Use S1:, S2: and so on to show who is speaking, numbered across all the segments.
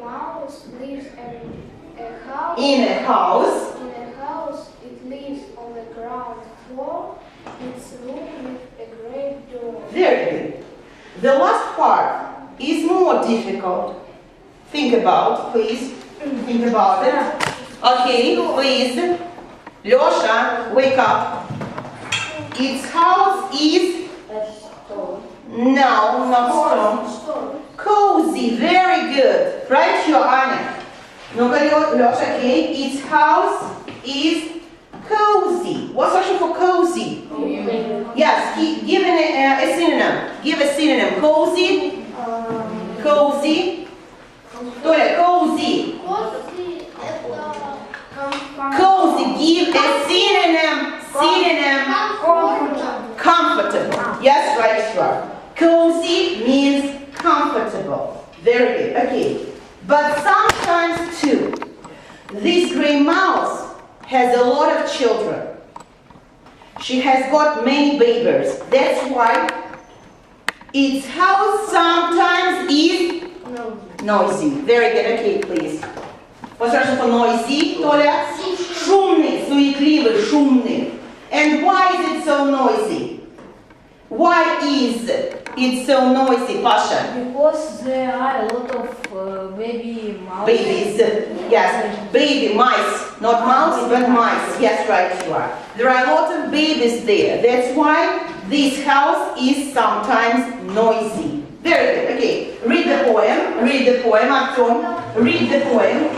S1: mouse lives a house.
S2: In a house.
S1: In a house, it lives on the ground floor. Its room with a great door.
S2: Very good. The last part is more difficult. Think about, please. Think about it. Okay, please. Losha, wake up. Its house is... No, not stone. Cozy, very good. Right here, Anya. Ну-ка, Леша, okay. Its house is cozy. What's Russian for cozy? Yes, give a synonym. Give a synonym. Cozy. Cozy. Толя, cozy. Cozy. Give a synonym. Comfortable. Yes, right, sure. Cozy means comfortable. Very good. Okay. But sometimes too, this gray mouse has a lot of children. She has got many babies. That's why its house sometimes is noisy. Very good. Okay, please. What's Russian for noisy, Толя? Шумный, суетливый, шумный. And why is it so noisy? Why is it so noisy, Pasha?
S3: Because there are a lot of baby mice.
S2: Babies, yes, baby mice, not mouse, but mice. Yes, right, you are. There are a lot of babies there. That's why this house is sometimes noisy. Very good. Okay, read the poem. Read the poem, Artyom. Read the poem.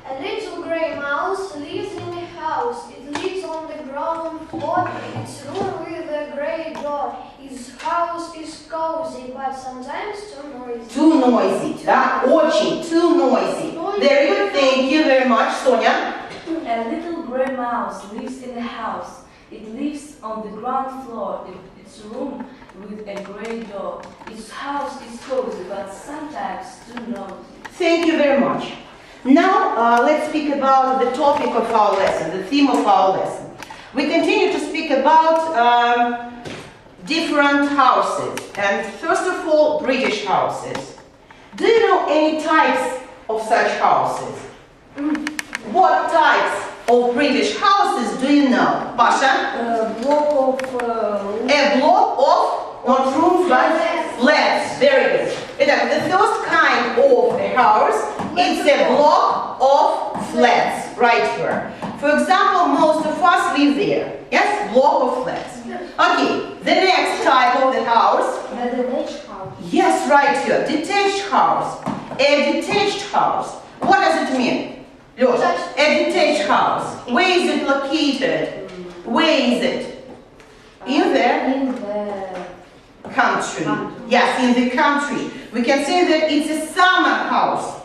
S1: A little grey mouse lives in a house. It lives on the ground floor. Its room with a grey door. Its house is cozy, but sometimes too noisy.
S2: Too noisy, да? Очень, too noisy. Very good. Thank you very much, Sonia.
S3: A little grey mouse lives in a house. It lives on the ground floor. Its room with a grey door. Its house is cozy, but sometimes too noisy.
S2: Thank you very much. Now, let's speak about the topic of our lesson, the theme of our lesson. We continue to speak about different houses, and first of all, British houses. Do you know any types of such houses? What types of British houses do you know? Pasha?
S3: A block
S2: of, not rooms, but flats. Very good. The first kind of a house, it's a block of flats, right here. For example, most of us live there. Yes, block of flats. Okay, the next type of the house.
S3: A detached house.
S2: Yes, right here, detached house. A detached house. What does it mean? Lёша, a detached house. Where is it located? Where is it? In the country. Yes, in the country. We can say that it's a summer house.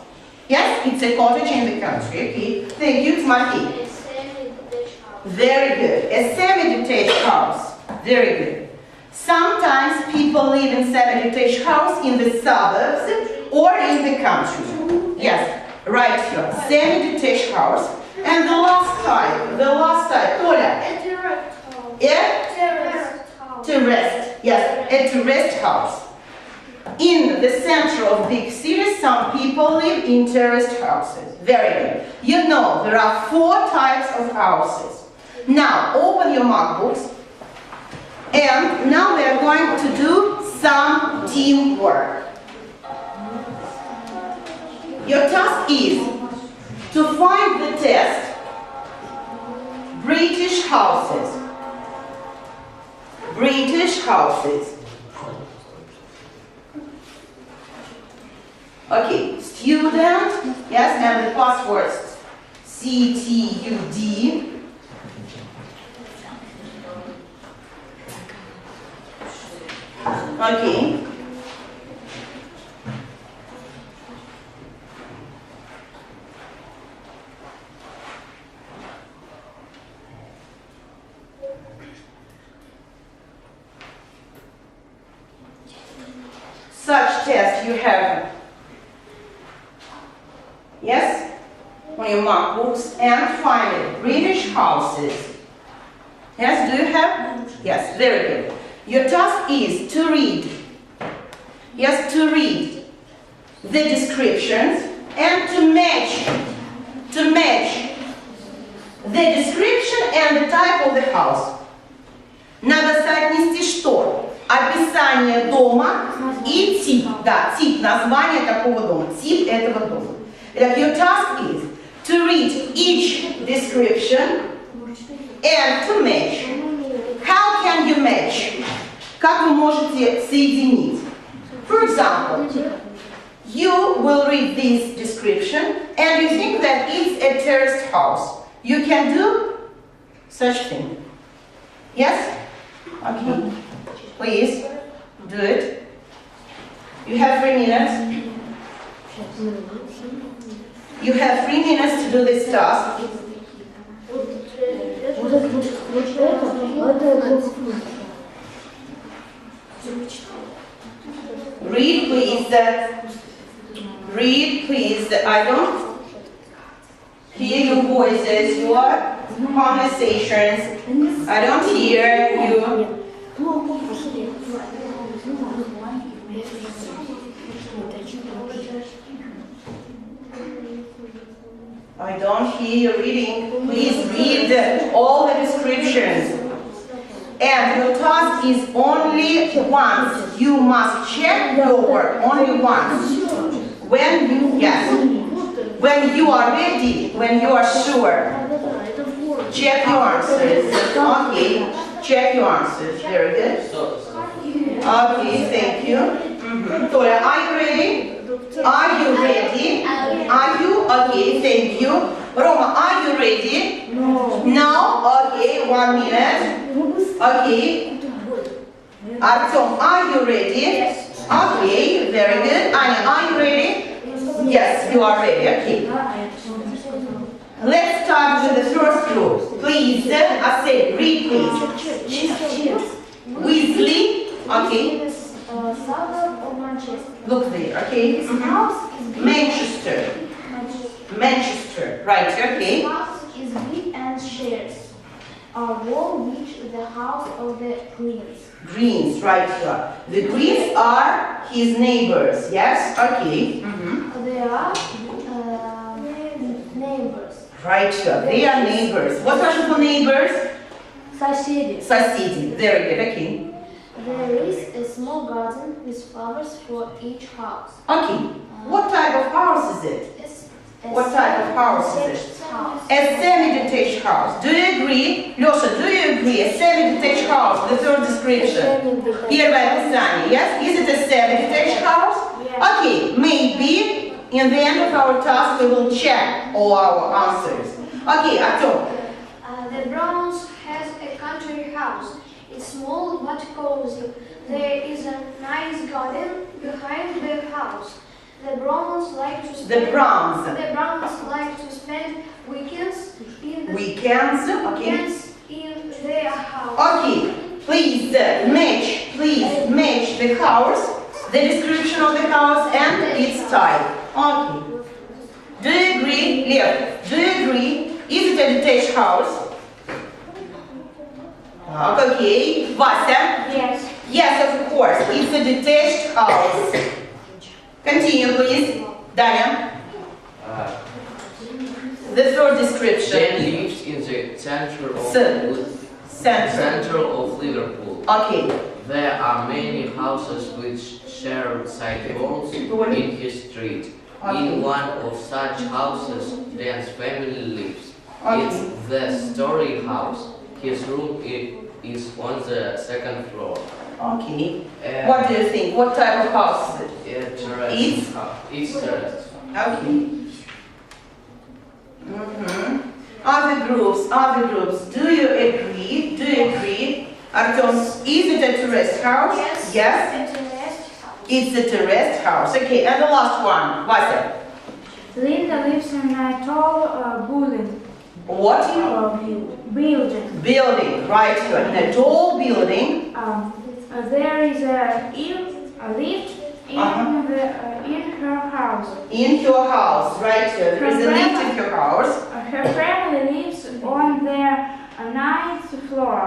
S2: Yes, it's a cottage in the country. Okay, thank you, Timothy.
S1: A semi-detached house.
S2: Very good. A semi-detached house. Very good. Sometimes people live in semi-detached house in the suburbs or in the country. Yes, right here. Semi-detached house. And the last type, Toля.
S1: A terraced house.
S2: A
S1: Terraced house.
S2: terraced. Yes, a terraced house. In the center of big cities, some people live in terraced houses. Very good. You know, there are 4 types of houses. Now, open your mark books. And now we are going to do some teamwork. Your task is to find the test British houses. British houses. Okay, student, yes, and the passwords CTUD. Okay. Such test you have, yes, on your mark books, and find it. British houses. Yes, do you have? Yes, very good. Your task is to read. Yes, to read the descriptions And to match the description and the type of the house. Надо соотнести что? Описание дома и тип. Да, тип, название такого дома, тип этого дома. Like your task is to read each description and to match. How can you match? Как вы можете соединить? For example, you will read this description and you think that it's a terraced house. You can do such thing. Yes? Okay. Please do it. You have 3 minutes. You have 3 minutes to do this task. Read please. I don't hear your voices, your conversations. I don't hear you. I don't hear you reading. Please read all the descriptions. And your task is only once. You must check your work only once. When you are ready, when you are sure, check your answers. Okay, check your answers. Very good. Okay, thank you. Toya, are you ready? Are you ready? Are you? Okay, thank you. Roma, are you ready? No? Okay, 1 minute. Okay. Artyom, are you ready?
S1: Yes.
S2: Okay, very good. Anya, are you ready? Yes, you are ready. Okay. Let's start with the first group. Please, I said, read please. Weasley. Okay.
S1: Suburb of Manchester.
S2: Look there. Okay.
S1: This house is big.
S2: Manchester. Manchester. Right. Okay.
S1: This house is big and shares a wall which the house of the Greens.
S2: Greens. Right here. The Greens are his neighbors. Yes. Okay.
S1: They are neighbors.
S2: Right here. They are neighbors. What are the neighbors?
S1: Соседи.
S2: Соседи. Very good. Okay.
S1: There is a small garden with flowers for each house.
S2: Okay. What type of house is it? What type of house is it? A semi-detached house. Do you agree? Lёша, do you agree? A semi-detached house, the third description. Первое описание, yes? Is it a semi-detached house? Okay, maybe in the end of our task we will check all our answers. Okay, Artyom.
S1: The Browns has a country house. It's small but cozy. There is a nice garden behind the house. The Browns like to spend weekends in the
S2: Weekends, okay.
S1: weekends in their house.
S2: Okay, please match the house, the description of the house and its type. Okay. Do you agree, Lev? Do you agree? Is it a detached house? Okay. Vася?
S1: Yes.
S2: Yes, of course. It's a detached house. Continue, please. Danya. The third description.
S4: Jen lives in the center of Liverpool.
S2: Okay.
S4: There are many houses which share sidewalks in his street. In one of such houses, Dan's family lives. It's the Story House. His room is on the second floor.
S2: Okay. What do you think? What type of house is it?
S4: It's terraced.
S2: Okay. Other groups. Do you agree? Artyom, is it a terraced house?
S1: Yes. It's a nest house.
S2: It's a terraced house. Okay, and the last one. Vasa.
S5: Linda lives in a tall building.
S2: What? Building, right here. In a tall building.
S5: There is a lift in her house.
S2: In your house, right here. There is a lift in your house.
S5: Her family lives on the 9th floor.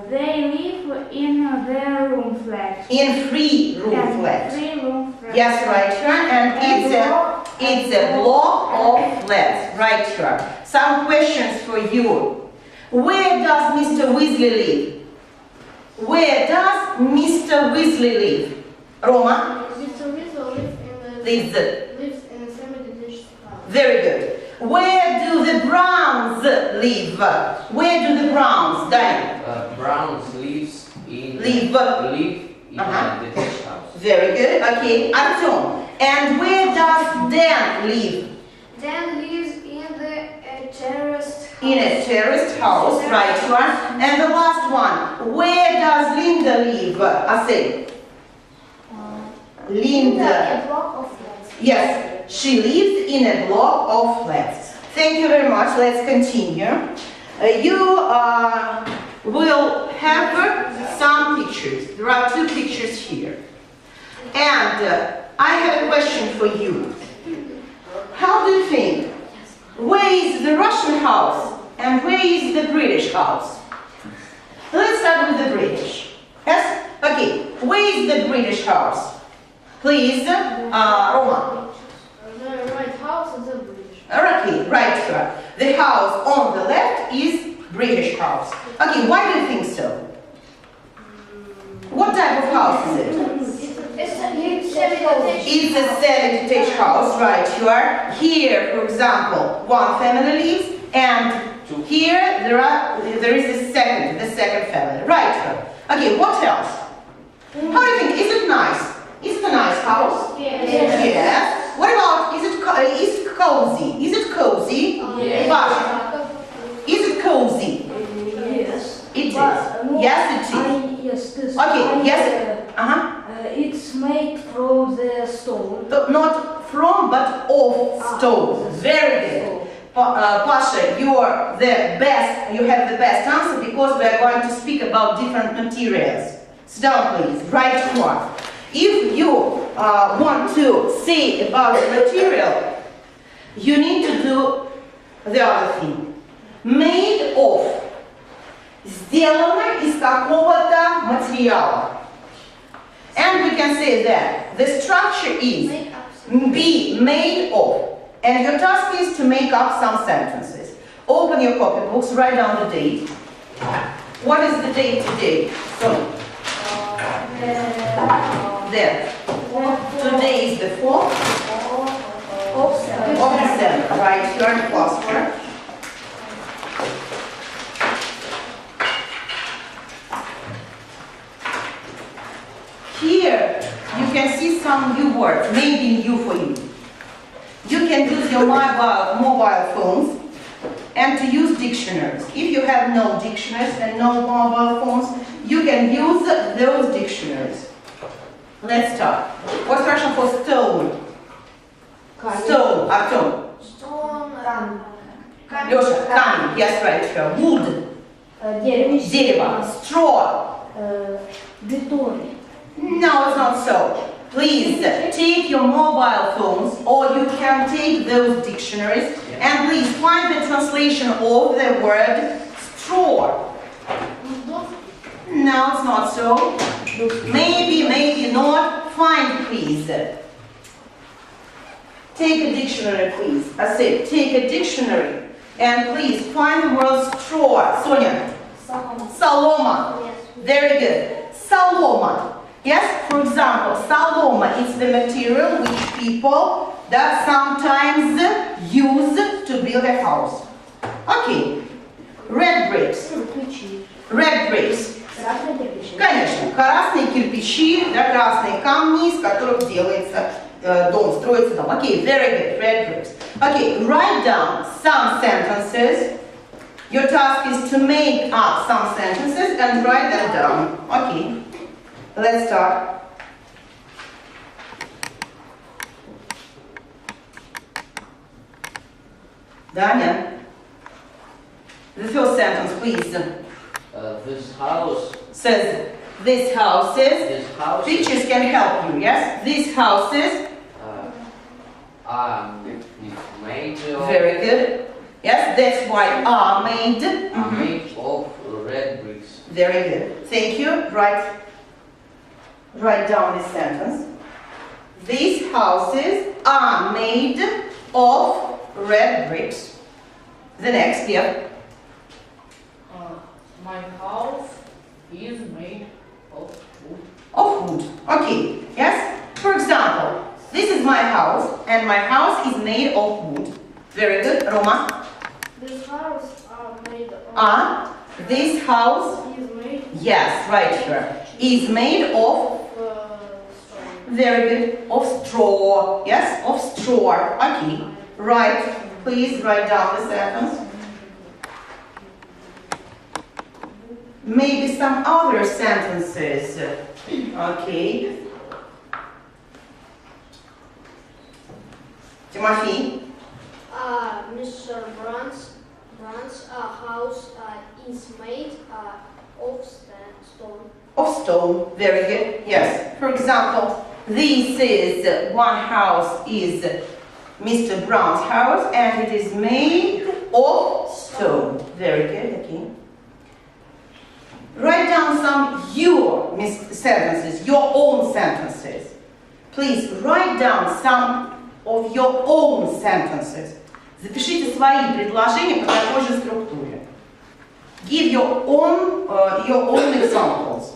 S5: They live in their room flat.
S2: In 3-room flat.
S5: 3-room flat.
S2: Yes, right here. And it's a It's a block of flats. Right here. Some questions for you. Where does Mr. Weasley live? Where does Mr. Weasley live? Roma?
S1: Mr. Weasley
S2: Lives.
S1: lives in a semi-detached house.
S2: Very good. Where do the Browns live? Where do the Browns, Diane?
S4: Browns lives in
S2: Live.
S4: a detached house.
S2: Very good. Okay, Artyom. And where does Dan live?
S1: Dan lives in the terraced house.
S2: In a terraced house, right one. And the last one. Where does Linda live? I say. Linda.
S1: A block of flats.
S2: Yes, she lives in a block of flats. Thank you very much. Let's continue. You will have some pictures. There are 2 pictures here. And I have a question for you. How do you think? Where is the Russian house and where is the British house? Let's start with the British. Yes? Okay. Where is the British house? Please, Roma.
S1: The right house is a British.
S2: Okay, right here. The house on the left is British house. Okay, why do you think so? What type of house is it?
S1: It's a semi-detached.
S2: It's a semi-detached house, right here. Here, for example, one family lives, and here there is the second family, right here. Okay, what else? How do you think? Is it nice? Is it a nice house?
S1: Yes.
S2: Yes. What about, is it cozy? Is it cozy?
S1: Yes.
S2: Pasha, is it cozy?
S5: Yes.
S2: It is.
S5: No,
S2: Yes, it is.
S5: Yes, this.
S2: Okay, yes.
S5: It's made from the stone.
S2: Not from, but of stone. Very good. Pasha, you are the best, you have the best answer because we are going to speak about different materials. Sit down, please. Right here. If you want to say about the material, you need to do the other thing. Made of. Сделано из какого-то материала. And we can say that the structure is be made of. And your task is to make up some sentences. Open your copybooks, write down the date. What is the date today? So, there. Today is the 4th of December, right? You're in the class here. Here, you can see some new words, maybe new for you. You can use your mobile phones and to use dictionaries. If you have no dictionaries and no mobile phones, you can use those dictionaries. Let's start. What's Russian for stone? Stone, Artyom.
S1: Stone.
S2: Lёша, камень, yes, right here. Wood, дерево. Straw.
S5: Бетон.
S2: No, it's not so. Please take your mobile phones or you can take those dictionaries and please find the translation of the word straw. No, it's not so. Maybe, maybe not. Find, please. Take a dictionary, please. I said, take a dictionary and please find the word straw. Sonia. Saloma.
S1: Yes.
S2: Very good. Saloma. Yes, for example, saloma is the material which people that sometimes use to build a house. Okay. Red bricks. Red bricks. Конечно, красные кирпичи, да, красные камни, из которых делается дом, строится дом. Okay, very good, red bricks. Okay, write down some sentences. Your task is to make up some sentences and write them down. Okay, let's start. Daniel, the first sentence, please.
S4: This house.
S2: Says, these houses.
S4: This house.
S2: Pictures can help you, yes? These houses.
S4: Are made of.
S2: Very good. Yes, that's why are made.
S4: Are made of red bricks.
S2: Very good. Thank you. Write down this sentence. These houses are made of red bricks. The next, yeah.
S6: My house is made of wood.
S2: Of wood. Okay, yes? For example, this is my house, and my house is made of wood. Very good. Roma?
S1: This house made of
S2: This house,
S1: is made
S2: yes, right here, is made of,
S1: stone.
S2: very good, of straw. Yes, of straw. Okay, right. Please write down the sentence. Maybe some other sentences. Okay. Timothy?
S1: Mr. Brand's house is made of stone.
S2: Of stone. Very good. Yes. For example, this is one house is Mr. Brown's house, and it is made of stone. Very good. Okay. Write down some your sentences, your own sentences. Please write down some of your own sentences. Запишите свои предложения по такой же структуре. Give your own examples.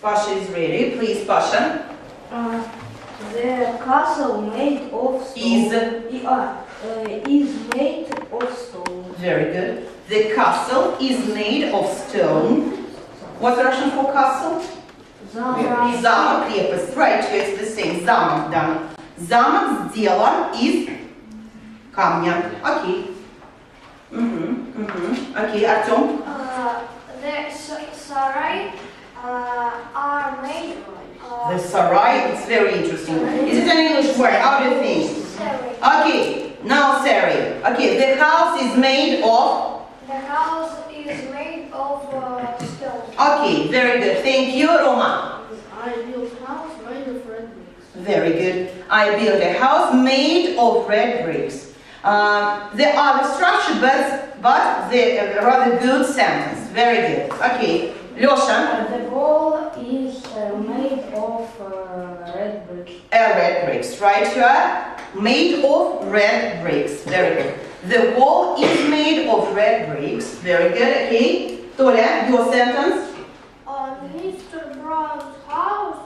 S2: Pasha is ready. Please, Pasha.
S3: The castle made of stone is made of stone.
S2: Very good. The castle is made of stone. What's Russian for castle?
S3: Замок.
S2: Замок, крепость. Right, it's the same. Замок, да. Замок сделан из камня. Окей. Окей, Артем.
S1: The sarai are made
S2: The sarai, it's very interesting. Is it an English word? How do you think? Okay, now Sari. Okay, the house is made of?
S1: The house is made of stone.
S2: Okay, very good. Thank you, Roma.
S1: I built house made of red bricks.
S2: Very good. I built a house made of red bricks. They are structured, but they're a rather good sentence. Very good. Okay, Losha.
S3: The wall is made of red bricks.
S2: Red bricks, right here. Made of red bricks. Very good. The wall is made of red bricks. Very good. Okay. Toля, your sentence
S1: Mr. Brown's house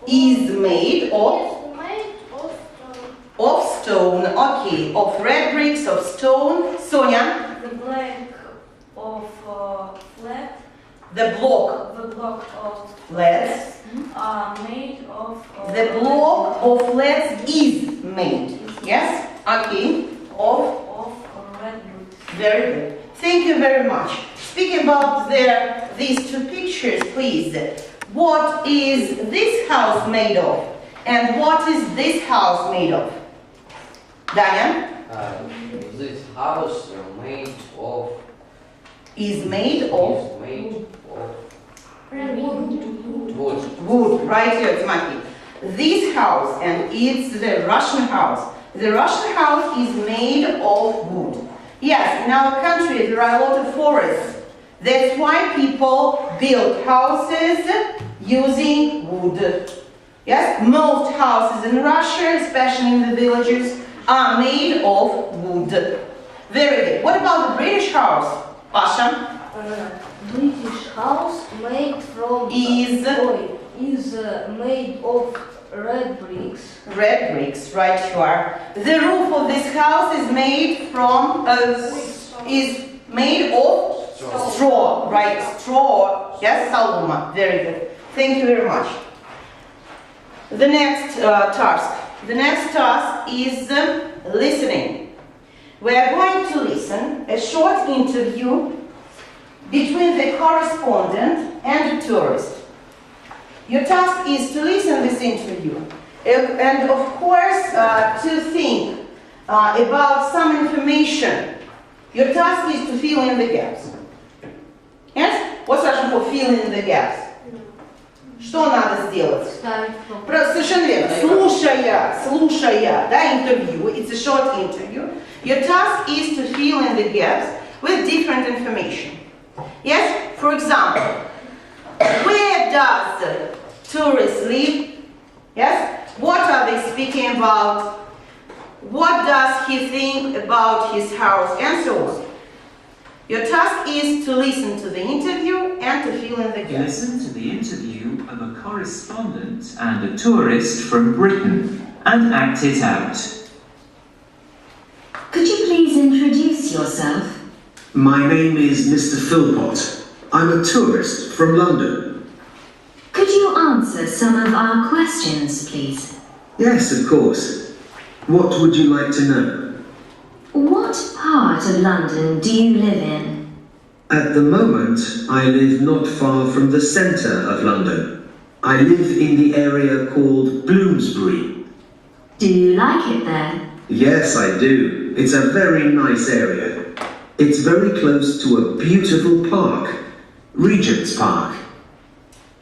S2: is made of
S1: stone.
S2: of stone. Okay. Of red bricks, of stone. Sonia.
S3: The block of flat.
S2: The block.
S3: The block of
S2: Flats.
S3: are made of.
S2: The block of flats is made. Yes. Okay. Of.
S3: Red bricks.
S2: Very good. Thank you very much. Speaking about these two pictures, please. What is this house made of? And what is this house made of? Daniel?
S4: This house made of
S2: Is made of
S4: wood.
S2: wood. Right here, Timothy. This house, and it's the Russian house. The Russian house is made of wood. Yes, in our country there are a lot of forests. That's why people build houses using wood. Yes, most houses in Russia, especially in the villages, are made of wood. Very good. What about the British house, Pasha?
S3: British house made from
S2: Is
S3: made of red bricks.
S2: Red bricks, right here. The roof of this house is made from straw, right? Straw. Yes, Saloma. Very good. Thank you very much. The next task. The next task is listening. We are going to listen a short interview between the correspondent and the tourist. Your task is to listen this interview and of course to think about some information. Your task is to fill in the gaps. Yes? What's Russian for fill in the gaps? Что надо сделать? Совершенно верно. слушая, да, интервью, it's a short interview, your task is to fill in the gaps with different information. Yes, for example, where does tourists live? Yes, what are they speaking about? What does he think about his house, and so on. Your task is to listen to the interview and to fill in the gaps.
S7: Listen to the interview of a correspondent and a tourist from Britain and act it out.
S8: Could you please introduce yourself?
S9: My name is Mr. Philpott. I'm a tourist from London.
S8: Could you answer some of our questions, please?
S9: Yes, of course. What would you like to know?
S8: What part of London do you live in?
S9: At the moment, I live not far from the centre of London. I live in the area called Bloomsbury.
S8: Do you like it there?
S9: Yes, I do. It's a very nice area. It's very close to a beautiful park, Regent's Park.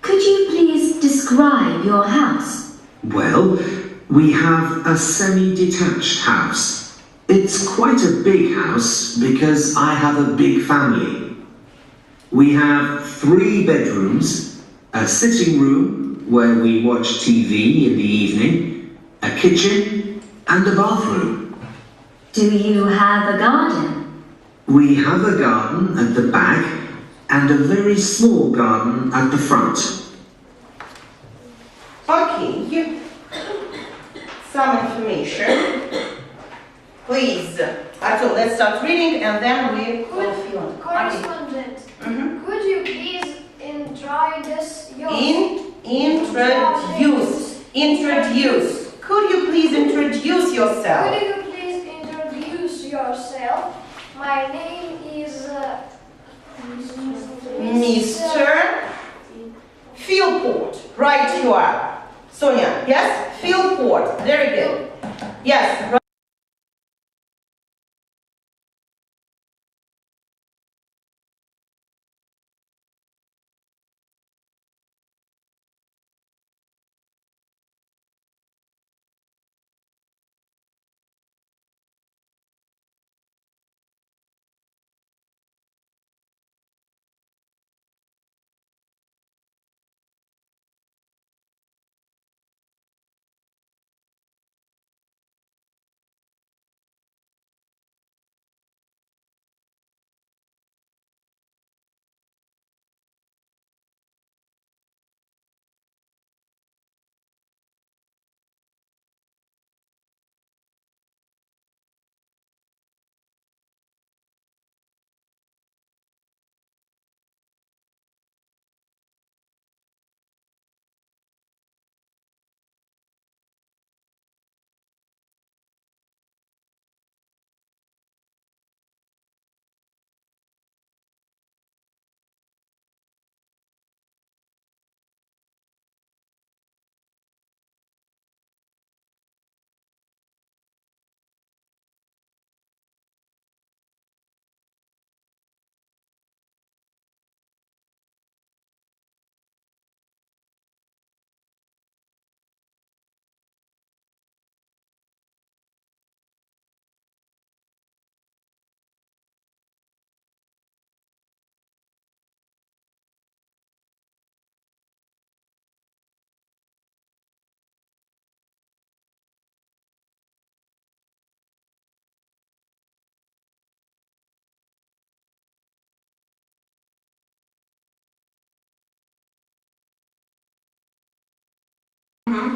S8: Could you please describe your house?
S9: Well, we have a semi-detached house. It's quite a big house because I have a big family. We have 3 bedrooms, a sitting room where we watch TV in the evening, a kitchen and a bathroom.
S8: Do you have a garden?
S9: We have a garden at the back and a very small garden at the front.
S2: Okay, some information. Please, Artur, let's start reading and then we will fill in.
S1: Correspondent, could you please introduce
S2: Introduce. Could you please introduce yourself?
S1: Could you please introduce yourself? My name is
S2: Mr. Philpott. Right, you are. Sonia, yes? Philpott. Very good. Yes. Right.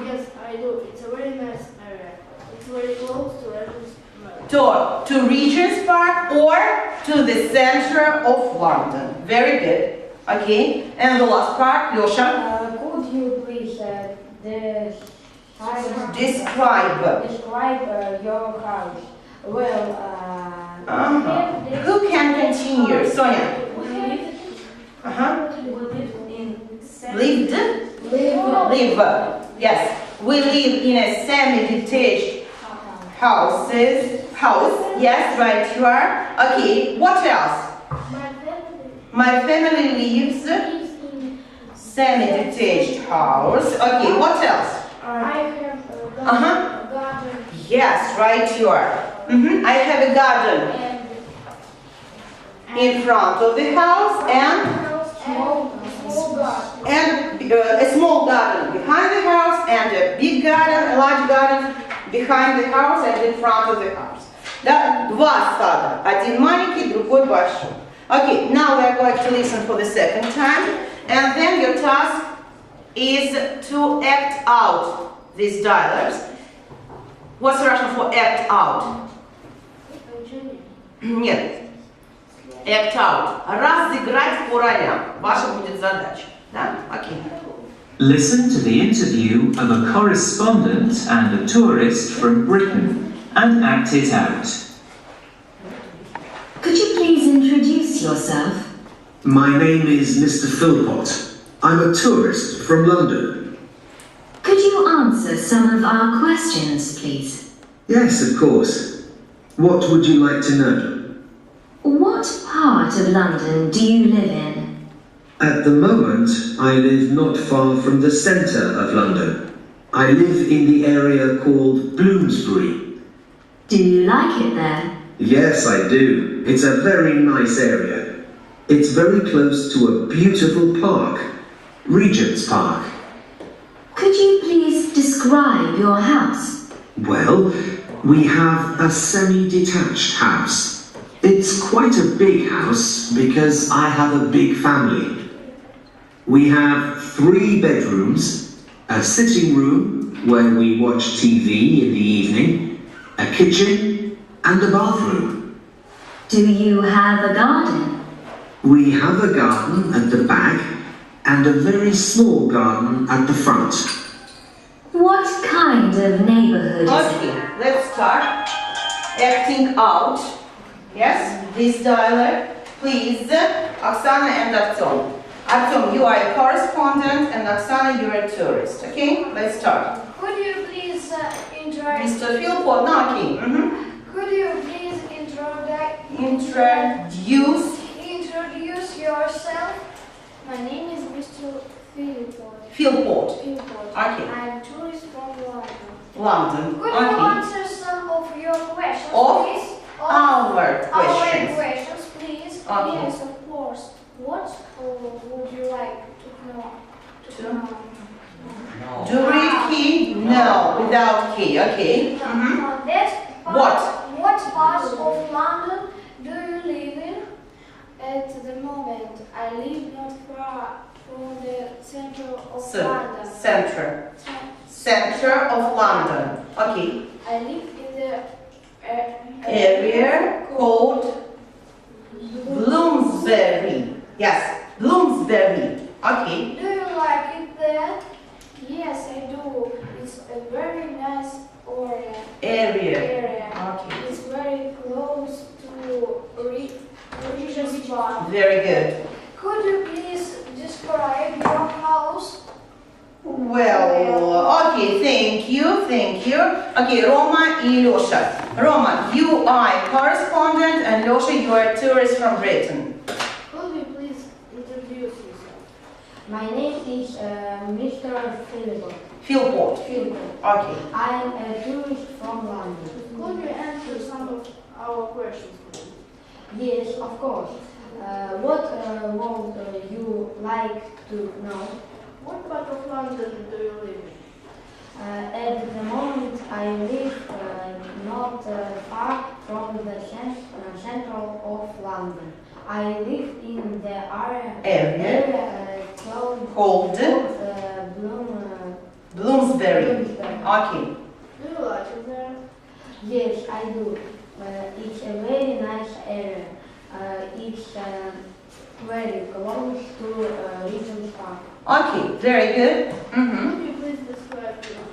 S6: Yes, I do. It's a very nice area. It's very close to Regent's Park.
S2: To Regent's Park or to the center of London. Very good. Okay. And the last part, Yosha.
S5: Could you please
S2: Describe
S5: your house? Well,
S2: Who can continue? Sonia. Lived? Live. Yes. We live in a semi-detached house. Yes, right, you are. Okay, what else? My family lives in semi-detached house. Okay, what else?
S5: I have a
S1: garden,
S2: Yes, right you are. I have a garden in front of the house and a small garden behind the house and a big garden, a large garden behind the house and in front of the house. Да? Два стада. Один маленький, другой большой. Okay, now we are going to listen for the second time. And then your task is to act out these dialogues. What's Russian for act out? Нет. Act out. Разыграть по ролям. Ваша будет задача. Да? Okay.
S7: Listen to the interview of a correspondent and a tourist from Britain and act it out.
S8: Could you please introduce yourself?
S9: My name is Mr. Philpott. I'm a tourist from London.
S8: Could you answer some of our questions, please?
S9: Yes, of course. What would you like to know?
S8: What part of London do you live in?
S9: At the moment, I live not far from the centre of London. I live in the area called Bloomsbury.
S8: Do you like it there?
S9: Yes, I do. It's a very nice area. It's very close to a beautiful park, Regent's Park.
S8: Could you please describe your house?
S9: Well, we have a semi-detached house. It's quite a big house because I have a big family. We have 3 bedrooms, a sitting room where we watch TV in the evening, a kitchen and a bathroom.
S8: Do you have a garden?
S9: We have a garden at the back and a very small garden at the front.
S8: What kind of neighborhood is it?
S2: Okay, let's start acting out. Yes, this dialogue. Please, Oksana and Artyom. Artyom, you are a correspondent and Oksana, you are a tourist. Okay, let's start.
S1: Could you please introduce?
S2: Mr. Philpott, knocking.
S1: Could you please introduce yourself?
S6: My name is Mr. Philpott.
S2: Philpott.
S6: Philpott.
S2: Okay.
S6: I'm tourist from London.
S2: London.
S1: Could you
S2: Okay.
S1: answer some of your questions,
S2: Of
S1: please?
S2: Our questions.
S1: Our questions, please.
S2: Okay.
S6: Yes, of course. What would you like to know?
S4: No.
S2: Do you read key? No, without key. Okay.
S1: What part of London do you live in?
S6: At the moment, I live not far from the center of
S2: So,
S6: London.
S2: Center of London. Okay.
S6: I live in the
S2: Area called Bloomsbury. Yes, Bloomsbury. Okay.
S1: Do you like it there?
S6: Yes, I do. It's a very nice
S2: Area.
S6: area.
S2: Okay.
S6: It's very close to Regent's Park.
S2: Very good.
S1: Could you please describe your house?
S2: Well, okay, thank you. Okay, Roma and Losha. Roma, you are a correspondent and Losha, you are a tourist from Britain.
S6: Could you please introduce yourself?
S5: My name is Mr. Philpott.
S2: Philpott. Okay.
S5: I am a tourist from London.
S6: Could you answer some of our questions, please?
S5: Yes, of course. What would you like to know?
S6: What part of London do you live in?
S5: At the moment, I live not far from the center of London. I live in the area called
S2: Bloomsbury.
S5: Bloomsbury.
S2: Okay.
S6: Do you like it there?
S5: Yes, I do. It's a very nice area. It's very close to Regent's Park.
S2: Okay, very good.
S6: Could you please describe your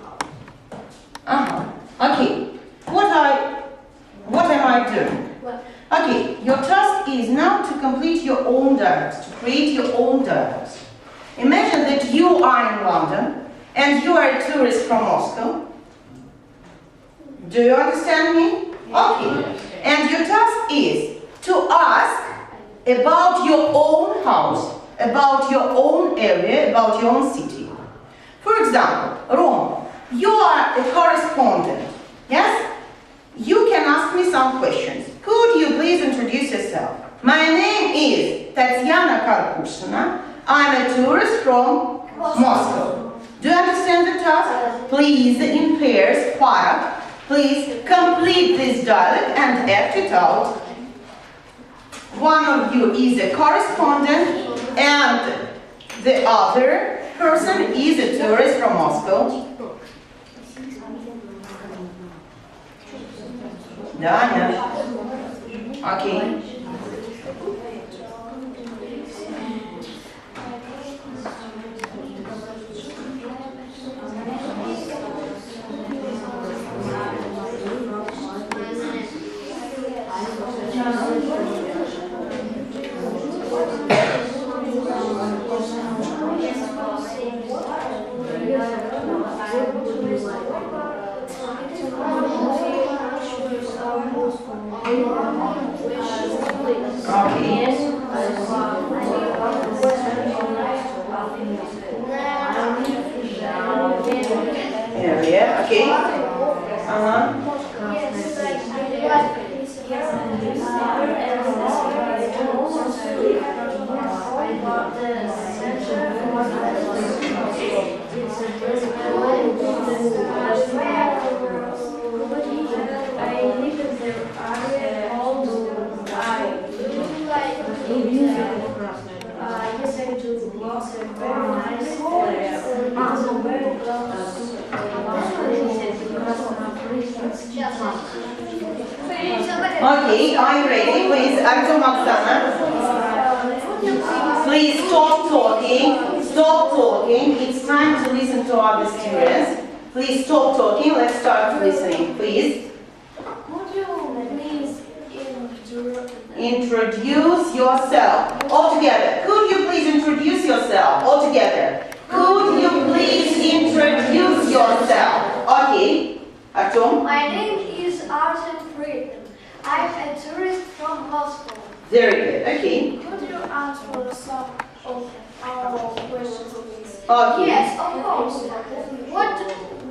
S6: house?
S2: Okay. What am I doing?
S6: What?
S2: Okay, your task is now to complete your own dialogues, to create your own dialogues. Imagine that you are in London and you are a tourist from Moscow. Do you understand me? Okay. And your task is to ask about your own house, about your own area, about your own city. For example, Roma, you are a correspondent My name is Tatiana Karpushina. I'm a tourist from Moscow. Do you understand the task? Please, in pairs, para, please complete this dialogue and act it out. One of you is a correspondent and the other person is a tourist from Moscow. Danya. Okay. Area, okay. Okay, are you ready? Please, Artyom, Oksana. Please stop talking. Stop talking. It's time to listen to other students. Please stop talking. Let's start listening, please.
S1: Could you please
S2: introduce yourself? All together. Could you please introduce yourself? All together. Could you please introduce yourself? Okay. Artyom?
S1: My name is Artem Friedman. I'm a tourist from Moscow.
S2: Very good. Okay.
S6: Could you answer some of our questions, please?
S2: Okay.
S1: Yes, of course. What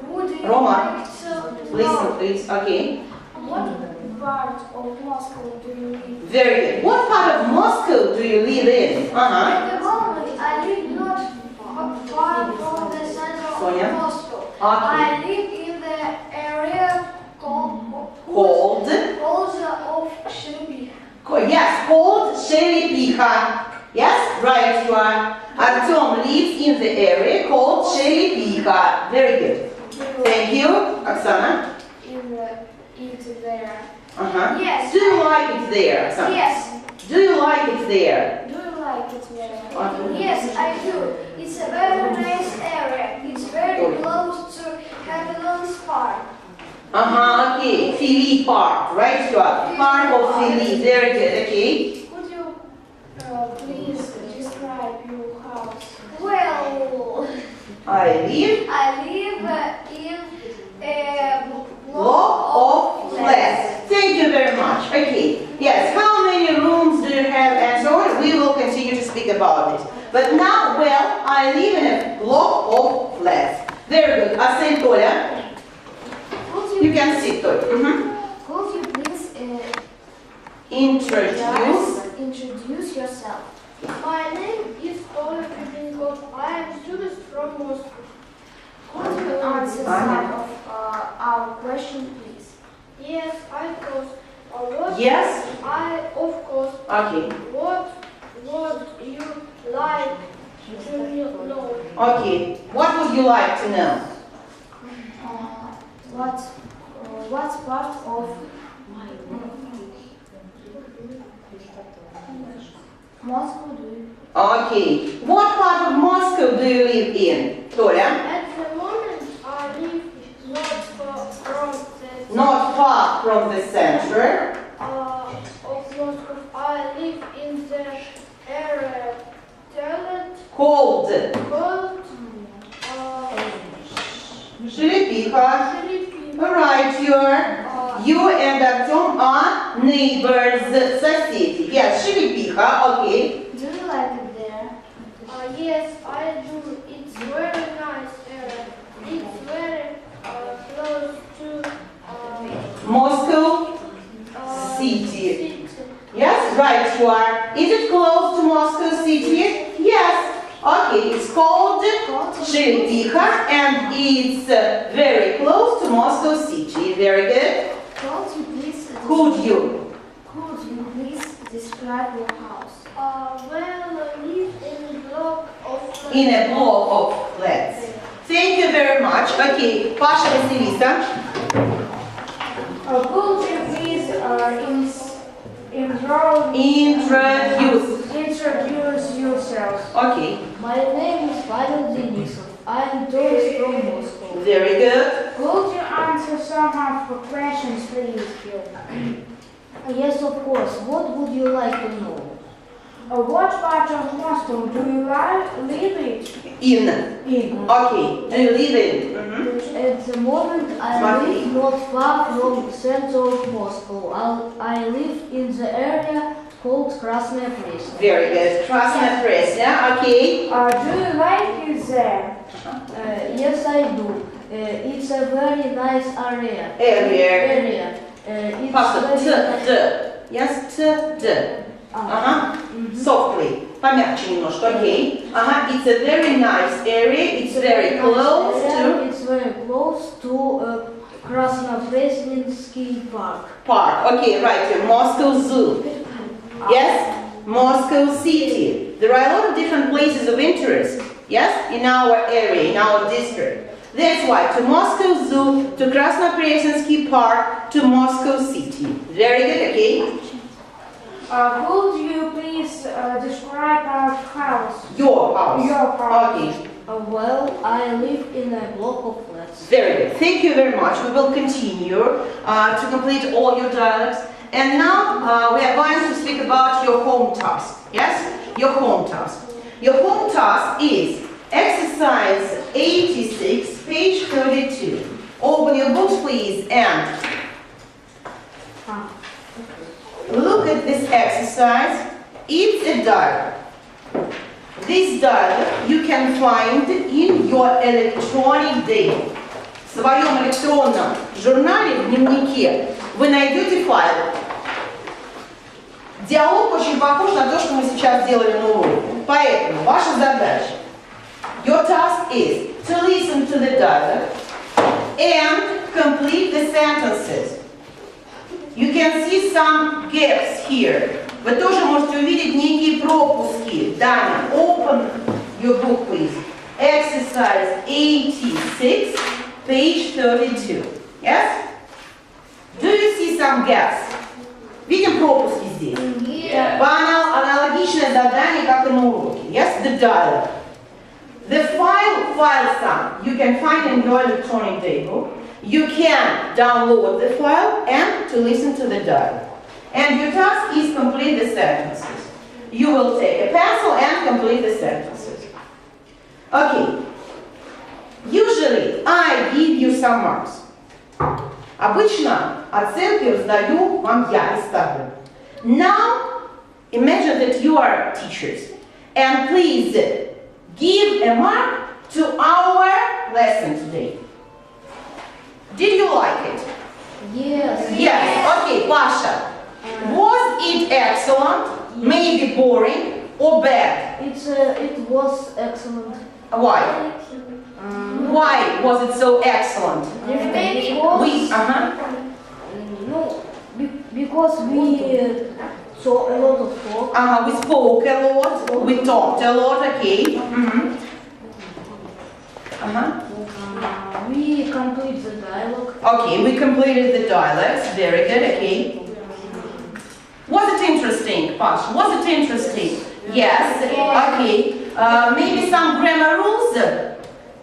S1: would you
S2: Roma,
S1: like to
S2: listen,
S1: know?
S2: please. Okay.
S6: What part of Moscow do you live?
S2: Very good. What part of Moscow do you live in?
S1: At the moment, I live not far from the center
S2: Sonia?
S1: of Moscow.
S2: Okay.
S1: I live in the area called of Shelby.
S2: Yes, called Shelipikha. Yes, right, you are. Artyom lives in the area called Shelipikha. Very good. Thank you, Oksana.
S6: It's there.
S1: Yes.
S2: Do you like it there, Oksana?
S1: Yes.
S2: Do you like it there?
S6: Do you like it there?
S2: Okay.
S1: Yes, I do. It's a very nice area. It's very close to Havilland's Park.
S2: Okay. Philly Park, right, you are. Park of Philly. Very good, okay.
S6: Could you please describe your house?
S1: Well,
S2: I live
S1: in a
S2: block of flats. Thank you very much. Okay. Yes, how many rooms do you have and so on? We will continue to speak about it. But now, well, I live in a block of flats. Very good. Asen Toля. You can sit, Toля.
S1: Could you please
S2: Introduce
S1: yourself?
S6: My name is Oleg Rybnikov. I am a student from Moscow.
S1: Could you answer some of our question, please?
S6: Yes, I course. What
S2: Yes?
S6: I of course.
S2: Okay.
S6: What would you like to know?
S2: Okay. What would you like to know?
S1: What part of Moscow do you?
S2: Okay. What part of Moscow do you live in, Toля?
S6: At the moment, I live not far from the
S2: Not far from the center.
S6: of Moscow. I live in the area
S2: Called
S6: called
S2: Shelipikha.
S6: Philippines.
S2: Alright, you and Artyom are neighbors, соседи. Yes, Shelipikha, okay.
S1: Do you like it there?
S6: Yes, I do. It's very nice area. It's very close to
S2: Moscow City.
S6: city.
S2: Yes, right, Shuar. Is it close to Moscow city? Yes. Okay, it's called Sheridiha and it's very close to Moscow city. Very good. Could you
S5: please describe your house?
S6: Well, I live in a block of flats.
S2: in a block of flats? Thank you very much. Okay, Pasha Vasilisa.
S1: Could you please introduce yourself?
S2: Okay,
S5: My name is Pavel Denisov. I am tourist from Moscow.
S2: very good.
S1: Could you answer some of the questions, please?
S5: Yes, of course. What would you like to know?
S1: What part of Moscow do you live
S2: In.
S1: in?
S2: Okay, do you live in? Mhm.
S5: At the moment, I
S2: Смотри.
S5: live not far from the center of Moscow. I live in the area called Krasnaya Presnya.
S2: Very good. Krasnaya Presnya, okay.
S1: Do you like it there?
S5: Yes, I do. It's a very nice area.
S2: Area.
S5: It's
S2: Pasha,
S5: very
S2: T, D. Yes, T, D. Ага. Softly. Помягче немножко, okay. Ага, it's a very nice area. It's very close to
S5: It's very close to Krasnopresnensky Park.
S2: park. Okay, right here. Moscow Zoo. Yes? Moscow City. There are a lot of different places of interest. Yes? In our area, in our district. That's why to Moscow Zoo, to Krasnopresnensky Park, to Moscow City. Very good, okay?
S1: Could you please describe our house?
S2: Your house.
S1: Your house.
S2: Okay.
S5: Well, I live in a block of flats.
S2: Very good. Thank you very much. We will continue to complete all your dialogues. And now we are going to speak about your home task. Yes? Your home task. Your home task is exercise 86, page 32. Open your books, please, and look at this exercise. It's a dialogue. This dialogue you can find in your electronic diary. В своем электронном журнале, в дневнике, вы найдете файл. Диалог очень похож на то, что мы сейчас делали на уроке. Поэтому ваша задача, your task is to listen to the dialogue and complete the sentences. You can see some gaps here. Вы тоже можете увидеть некие пропуски. Даня, open your book, please. Exercise 86, page 32. Yes? Do you see some gaps? Видим пропуски здесь? Аналогичное задание, как и на уроке. Yes, the dialogue. The file sum, you can find in your electronic table. You can download the file and to listen to the dialogue. And your task is complete the sentences. You will take a pencil and complete the sentences. Okay. Usually, I give you some marks. Обычно оценки раздаю вам я и ставлю. Now, imagine that you are teachers. And please give a mark to our lesson today. Did you like it?
S5: Yes.
S2: Yes. Okay, Pasha. Was it excellent, maybe boring, or bad?
S5: It was excellent.
S2: Why? Why was it so excellent?
S5: Because we saw a lot of talk.
S2: We spoke a lot, we talked a lot, okay.
S5: We completed the dialogue.
S2: Okay, we completed the dialogues, very good, okay. Was it interesting, Pash? Was it interesting? Yes, okay. Maybe some grammar rules?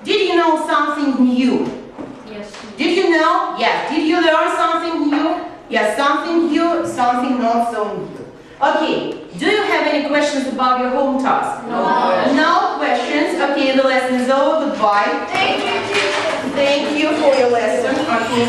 S2: Did you know something new?
S5: Yes.
S2: Did you know? Yes. Did you learn something new? Yes, something new, something not so new. Okay, do you have any questions about your home task?
S1: No.
S2: No questions? Okay, the lesson is over. Goodbye.
S1: Thank you, teacher.
S2: Thank you for your lesson. Okay.